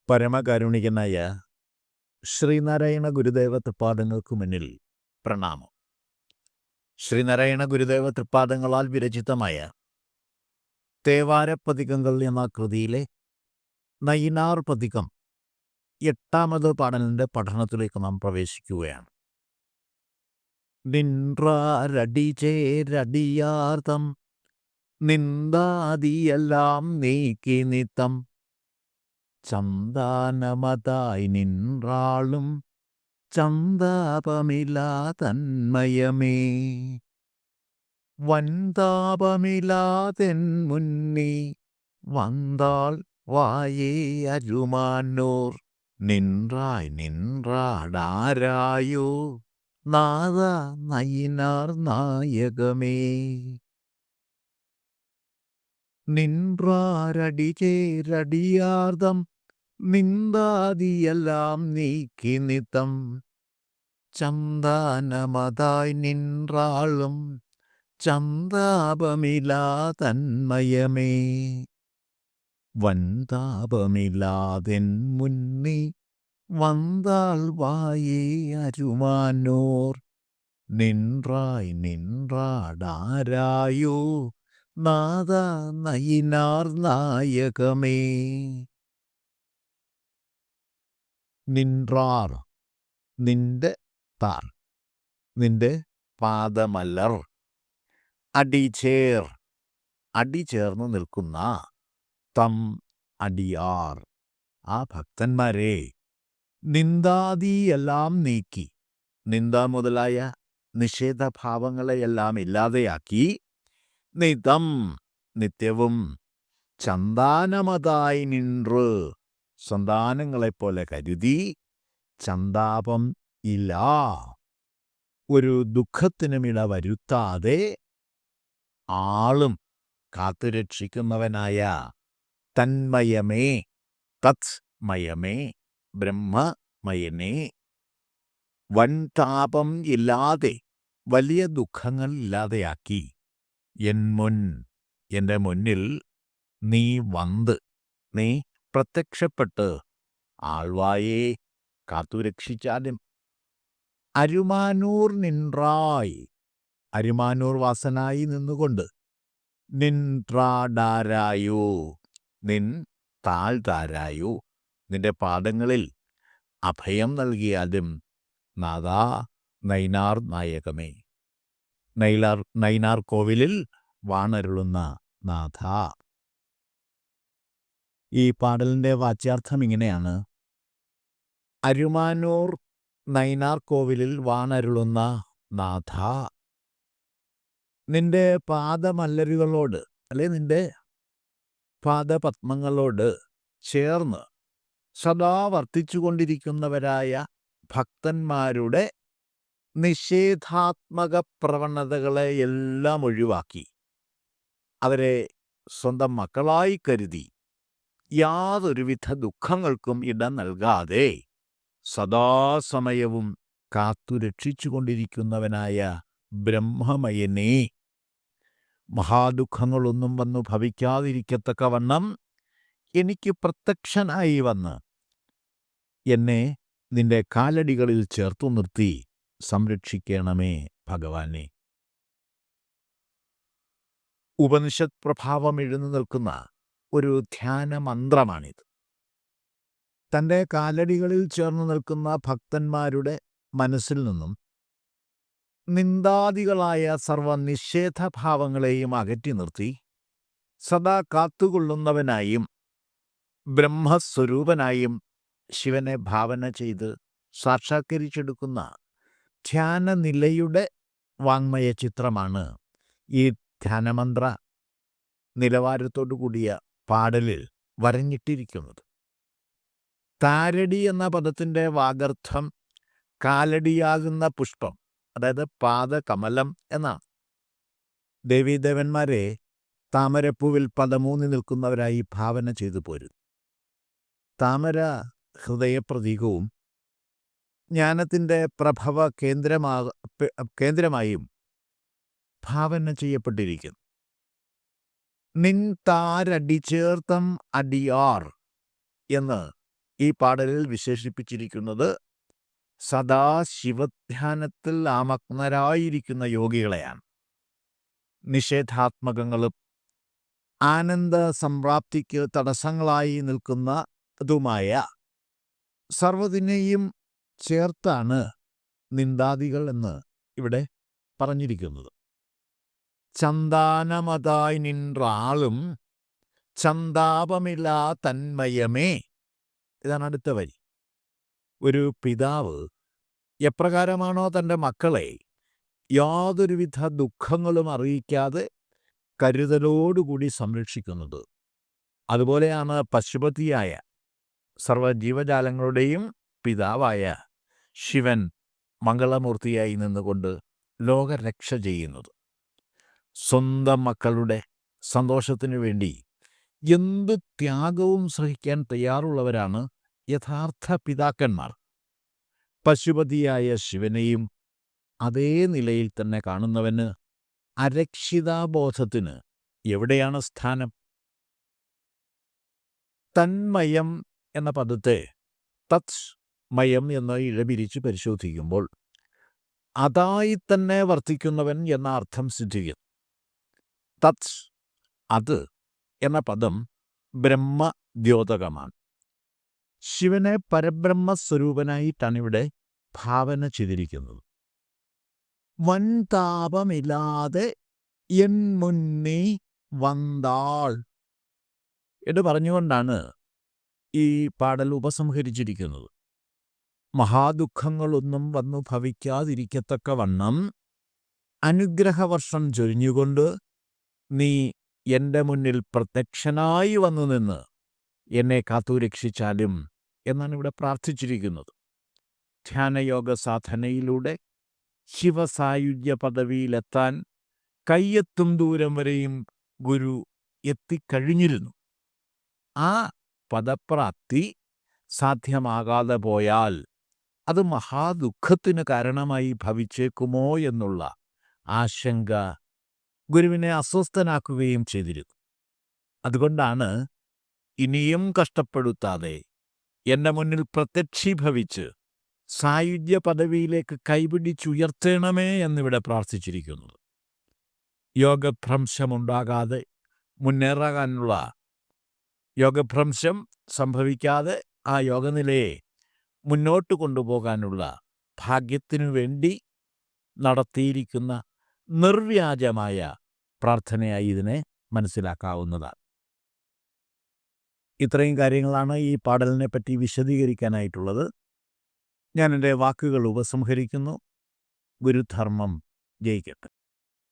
പരമകാരുണികനായ ശ്രീനാരായണ ഗുരുദേവ തൃപ്പാദങ്ങൾക്ക് മുന്നിൽ പ്രണാമം. ശ്രീനാരായണ ഗുരുദേവ തൃപ്പാദങ്ങളാൽ വിരചിതമായ തേവാരപ്പതികങ്ങൾ എന്ന കൃതിയിലെ നയിനാർ പതികം 8ാമത് പാടലിൻ്റെ പഠനത്തിലേക്ക് നാം പ്രവേശിക്കുകയാണ്. നിൻറാരടിചേരടിയാർത്തം നിന്ദാദിയെല്ലാം നീക്കി നിത്തം ചന്ദാനമതായി നിൻറാളും ചന്താപമിലാ തന്മയമേ വന്താപമിലാതെൻ മുന്നി വന്താൾ വായേ അരുമാനൂർ നിൻറായ് നിൻറാടാരായോ നാദ നയിനാർ നായകമേ. നിൻറാരടിചേരടിയാർദം നിന്ദാദിയെല്ലാം നീക്കി നിത്തം ചന്ദാനമതായി നിൻറാളും ചന്താപമിലാ തന്മയമേ വന്താപമിലാതെൻ മുന്നി വന്താൾ വായേ അരുമാനോർ നിൻറായ് നിൻറാടാരായോ നാദ നയിനാർ നായകമേ. നിൻറാർ നിന്റെ താർ, നിന്റെ പാദമല്ലർ, അടിചേർ അടിചേർന്ന് നിൽക്കുന്ന, തം അടിയാർ ആ ഭക്തന്മാരെ, നിന്ദാദിയെല്ലാം നീക്കി, നിന്ദ മുതലായ നിഷേധഭാവങ്ങളെയെല്ലാം ഇല്ലാതെയാക്കി, നിതം നിത്യവും ചന്ദാനമതായി നിன்று സന്താനങ്ങളെപ്പോലെ കരുതി, ചന്താപം ഇല്ല ഒരു ദുഃഖത്തിനുമിട വരുത്താതെ ആളും കാത്തുരക്ഷിക്കുന്നവനായ തന്മയമേ തത്മയമേ ബ്രഹ്മമയനേ, വൻതാപം ഇല്ലാതെ വലിയ ദുഃഖങ്ങൾ ഇല്ലാതെയാക്കി എൻ്റെ മുന്നിൽ നീ വന്ന് നീ പ്രത്യക്ഷപ്പെട്ട് ആൾവായെ കാത്തുരക്ഷിച്ചാലും. അരുമാനൂർ നിൻറായ് അരുമാനൂർ വാസനായി നിന്നുകൊണ്ട്, നിൻറാടാരായോ നിൻ താഴ്താരായോ നിന്റെ പാദങ്ങളിൽ അഭയം നൽകിയാലും നാദാ നയിനാർ നായകമേ, നയിനാർ കോവിലിൽ വാണരുളുന്ന നാഥ. ഈ പാടലിൻ്റെ വാച്യാർത്ഥം ഇങ്ങനെയാണ്: അരുമാനൂർ നയിനാർ കോവിലിൽ വാണരുളുന്ന നാഥ, നിന്റെ പാദമല്ലരുകളോട് അല്ലെ നിന്റെ പാദപത്മങ്ങളോട് ചേർന്ന് സദാ വർത്തിച്ചുകൊണ്ടിരിക്കുന്നവരായ ഭക്തന്മാരുടെ നിഷേധാത്മക പ്രവണതകളെ എല്ലാം ഒഴിവാക്കി അവരെ സ്വന്തം മക്കളായി കരുതി യാതൊരുവിധ ദുഃഖങ്ങൾക്കും ഇടം നൽകാതെ സദാസമയവും കാത്തുരക്ഷിച്ചുകൊണ്ടിരിക്കുന്നവനായ ബ്രഹ്മമയനേ, മഹാദുഃഖങ്ങളൊന്നും വന്നു ഭവിക്കാതിരിക്കത്തക്കവണ്ണം എനിക്ക് പ്രത്യക്ഷനായി വന്ന് എന്നെ നിന്റെ കാലടികളിൽ ചേർത്തു നിർത്തി സംരക്ഷിക്കണമേ ഭഗവാനെ. ഉപനിഷത് പ്രഭാവം എഴുന്നു നിൽക്കുന്ന ഒരു ധ്യാനമന്ത്രമാണിത്. തൻ്റെ കാലടികളിൽ ചേർന്ന് നിൽക്കുന്ന ഭക്തന്മാരുടെ മനസ്സിൽ നിന്നും നിന്ദാദികളായ സർവനിഷേധഭാവങ്ങളെയും അകറ്റി നിർത്തി സദാ കാത്തുകൊള്ളുന്നവനായും ബ്രഹ്മസ്വരൂപനായും ശിവനെ ഭാവന ചെയ്ത് സാക്ഷാത്കരിച്ചെടുക്കുന്ന ധ്യാനനിലയുടെ വാങ്മയ ചിത്രമാണ് ഈ ധ്യാനമന്ത്ര നിലവാരത്തോടു കൂടിയ പാടലിൽ വരഞ്ഞിട്ടിരിക്കുന്നത്. താരടി എന്ന പദത്തിൻ്റെ വാഗർത്ഥം കാലടിയാകുന്ന പുഷ്പം, അതായത് പാദകമലം എന്നാണ്. ദേവീദേവന്മാരെ താമരപ്പൂവിൽ പദമൂന്നി നിൽക്കുന്നവരായി ഭാവന ചെയ്തു പോരുന്നു. താമര ഹൃദയപ്രതീകവും ജ്ഞാനത്തിൻ്റെ പ്രഭവ കേന്ദ്രമായും ഭാവന ചെയ്യപ്പെട്ടിരിക്കുന്നു. നിൻ താരടിചേർത്തം അടിയാർ എന്ന് ഈ പാടലിൽ വിശേഷിപ്പിച്ചിരിക്കുന്നത് സദാ ശിവധ്യാനത്തിൽ ആമഗ്നരായിരിക്കുന്ന യോഗികളെയാണ്. നിഷേധാത്മകങ്ങളും ആനന്ദ സംപ്രാപ്തിക്ക് തടസ്സങ്ങളായി നിൽക്കുന്നതുമായ സർവ്വതിനെയും ചേർത്താണ് നിന്ദാദികൾ എന്ന് ഇവിടെ പറഞ്ഞിരിക്കുന്നത്. ചന്ദാനമതായി നിൻറാളും ചന്താപമില്ലാ തന്മയമേ. ഇതാണ് അടുത്ത വരി. ഒരു പിതാവ് എപ്രകാരമാണോ തൻ്റെ മക്കളെ യാതൊരുവിധ ദുഃഖങ്ങളും അറിയിക്കാതെ കരുതലോടുകൂടി സംരക്ഷിക്കുന്നത്, അതുപോലെയാണ് പശുപതിയായ സർവ്വജീവജാലങ്ങളുടെയും പിതാവായ ശിവൻ മംഗളമൂർത്തിയായി നിന്നുകൊണ്ട് ലോകരക്ഷ ചെയ്യുന്നത്. സ്വന്തം മക്കളുടെ സന്തോഷത്തിനു വേണ്ടി എന്ത് ത്യാഗവും സഹിക്കാൻ തയ്യാറുള്ളവരാണ് യഥാർത്ഥ പിതാക്കന്മാർ. പശുപതിയായ ശിവനെയും അതേ നിലയിൽ തന്നെ കാണുന്നവന് അരക്ഷിതാബോധത്തിന് എവിടെയാണ് സ്ഥാനം? തന്മയം എന്ന പദത്തെ തത് മയം എന്ന് ഇഴപിരിച്ച് പരിശോധിക്കുമ്പോൾ അതായി തന്നെ വർത്തിക്കുന്നവൻ എന്ന അർത്ഥം സിദ്ധിക്കുന്നു. തത്, അത് എന്ന പദം ബ്രഹ്മദ്യോതകമാണ്. ശിവനെ പരബ്രഹ്മസ്വരൂപനായിട്ടാണ് ഇവിടെ ഭാവന ചെയ്തിരിക്കുന്നത്. വൻതാപമില്ലാതെ എൻ മുന്നേ വന്നാൾ എന്ന് പറഞ്ഞുകൊണ്ടാണ് ഈ പാടൽ ഉപസംഹരിച്ചിരിക്കുന്നത്. മഹാദുഃഖങ്ങളൊന്നും വന്നു ഭവിക്കാതിരിക്കത്തക്കവണ്ണം അനുഗ്രഹവർഷം ചൊരിഞ്ഞുകൊണ്ട് നീ എൻ്റെ മുന്നിൽ പ്രത്യക്ഷനായി വന്നു നിന്ന് എന്നെ കാത്തുരക്ഷിച്ചാലും എന്നാണ് ഇവിടെ പ്രാർത്ഥിച്ചിരിക്കുന്നത്. ധ്യാനയോഗ സാധനയിലൂടെ ശിവസായുജ്യ പദവിയിലെത്താൻ കയ്യെത്തും ദൂരം വരെയും ഗുരു എത്തിക്കഴിഞ്ഞിരുന്നു. ആ പദപ്രാപ്തി സാധ്യമാകാതെ പോയാൽ അത് മഹാദുഃഖത്തിന് കാരണമായി ഭവിച്ചേക്കുമോ എന്നുള്ള ആശങ്ക ഗുരുവിനെ അസ്വസ്ഥനാക്കുകയും ചെയ്തിരുന്നു. അതുകൊണ്ടാണ് ഇനിയും കഷ്ടപ്പെടുത്താതെ എൻ്റെ മുന്നിൽ പ്രത്യക്ഷീഭവിച്ച് സായുജ്യ പദവിയിലേക്ക് കൈപിടിച്ചുയർത്തണമേ എന്നിവിടെ പ്രാർത്ഥിച്ചിരിക്കുന്നത്. യോഗഭ്രംശമുണ്ടാകാതെ മുന്നേറാനുള്ള, യോഗഭ്രംശം സംഭവിക്കാതെ ആ യോഗനിലയെ മുന്നോട്ട് കൊണ്ടുപോകാനുള്ള ഭാഗ്യത്തിനു വേണ്ടി നടത്തിയിരിക്കുന്ന നിർവ്യാജമായ പ്രാർത്ഥനയായി ഇതിനെ മനസ്സിലാക്കാവുന്നതാണ്. ഇത്രയും കാര്യങ്ങളാണ് ഈ പാടലിനെ പറ്റി വിശദീകരിക്കാനായിട്ടുള്ളത്. ഞാൻ എൻ്റെ വാക്കുകൾ ഉപസംഹരിക്കുന്നു. ഗുരുധർമ്മം ജയിക്കട്ടെ.